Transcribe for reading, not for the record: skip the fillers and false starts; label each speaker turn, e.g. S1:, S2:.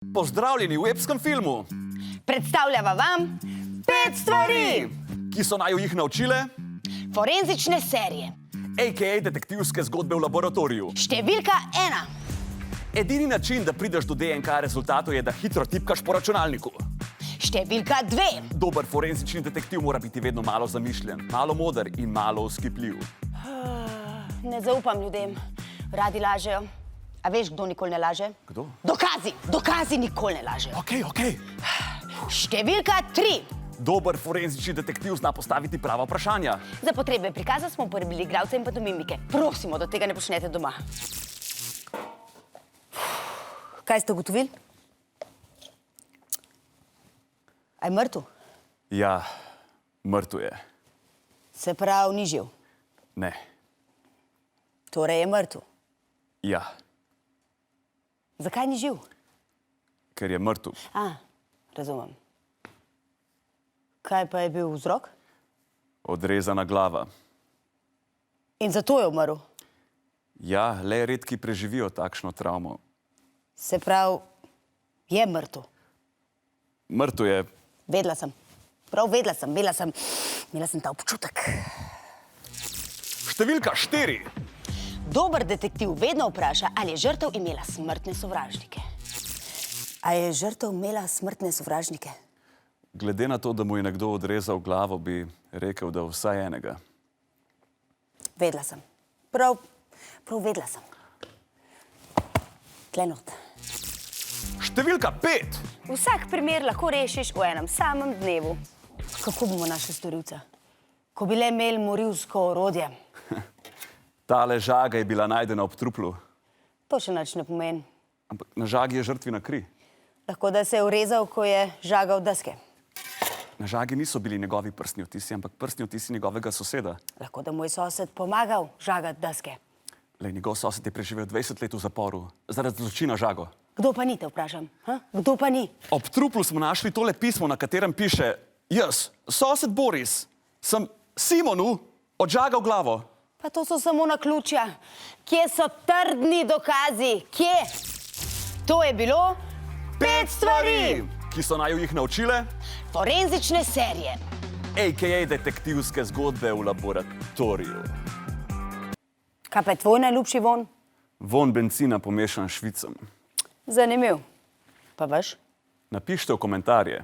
S1: Pozdravljeni v epskem filmu,
S2: Predstavljava vam 5 stvari.
S1: ki so naju jih naučile,
S2: Forenzične serije.
S1: a.k.a. detektivske zgodbe v laboratoriju.
S2: Številka 1.
S1: Edini način, da prideš do DNK rezultatov, je, da hitro tipkaš po računalniku.
S2: Številka 2.
S1: Dober forenzični detektiv mora biti vedno malo zamišljen, malo moder in malo vzkipljiv.
S2: Ne zaupam ljudem. Radi lažejo. A veš, kdo nikoli ne laže?
S1: Kdo?
S2: Dokazi. Dokazi nikoli ne lažejo.
S1: Ok.
S2: Številka 3.
S1: Dober forenzični detektiv zna postaviti prava vprašanja.
S2: Za potrebe prikaza smo uporabili igralce in pantomimike. Prosimo, da tega ne počnete doma. Kaj ste ugotovili? A je mrtev?
S1: Ja, mrtev je.
S2: Se pravi, ni živ.
S1: Ne.
S2: Torej je mrtev.
S1: Ja,
S2: Zakaj ni živ?
S1: ker je mrtev.
S2: Razumem. Kaj pa je bil vzrok?
S1: Odrezana glava.
S2: In zato je umrl.
S1: Ja, le redki preživijo takšno travmo.
S2: Se pravi, je mrtev.
S1: Mrtev je.
S2: Vedela sem. Prav vedela sem. Imela sem ta občutek.
S1: Številka 4.
S2: Dober detektiv vedno vpraša, ali je žrtev imela smrtne sovražnike. A je žrtev imela smrtne sovražnike?
S1: Glede na to, da mu je nekdo odrezal glavo, bi rekel, da vsaj enega.
S2: Vedela sem. Prav vedela sem. Tle not.
S1: Številka 5.
S2: Vsak primer lahko rešiš v enem samem dnevu. Kako bomo našli storilca? Ko bi le imeli morilsko orodje.
S1: Tale žaga je bila najdena ob truplu.
S2: To še nič ne pomeni.
S1: Ampak na žagi je žrtvina kri.
S2: Lahko da se je urezal, ko je žagal deske.
S1: Na žagi niso bili njegovi prstni odtisi, ampak prstni odtisi njegovega soseda.
S2: Lahko da mu je sosed pomagal žagati deske.
S1: Le njegov sosed je preživel 20 let v zaporu zaradi zločina žago.
S2: Kdo pa ni, te vprašam? Kdo pa ni?
S1: Ob truplu smo našli tole pismo, na katerem piše: jaz, sosed Boris, sem Simonu odžagal glavo.
S2: Pa to so samo naključja. Kje so trdni dokazi? Kje? To je bilo 5 stvari.
S1: Ki so naju jih naučile,
S2: Forenzične serije.
S1: a.k.a. detektivske zgodbe v laboratoriju.
S2: Kaj pa je tvoj najljubši vonj?
S1: Vonj bencina pomešan s švicem.
S2: Zanimiv. Pa veš?
S1: Napišite v komentarje.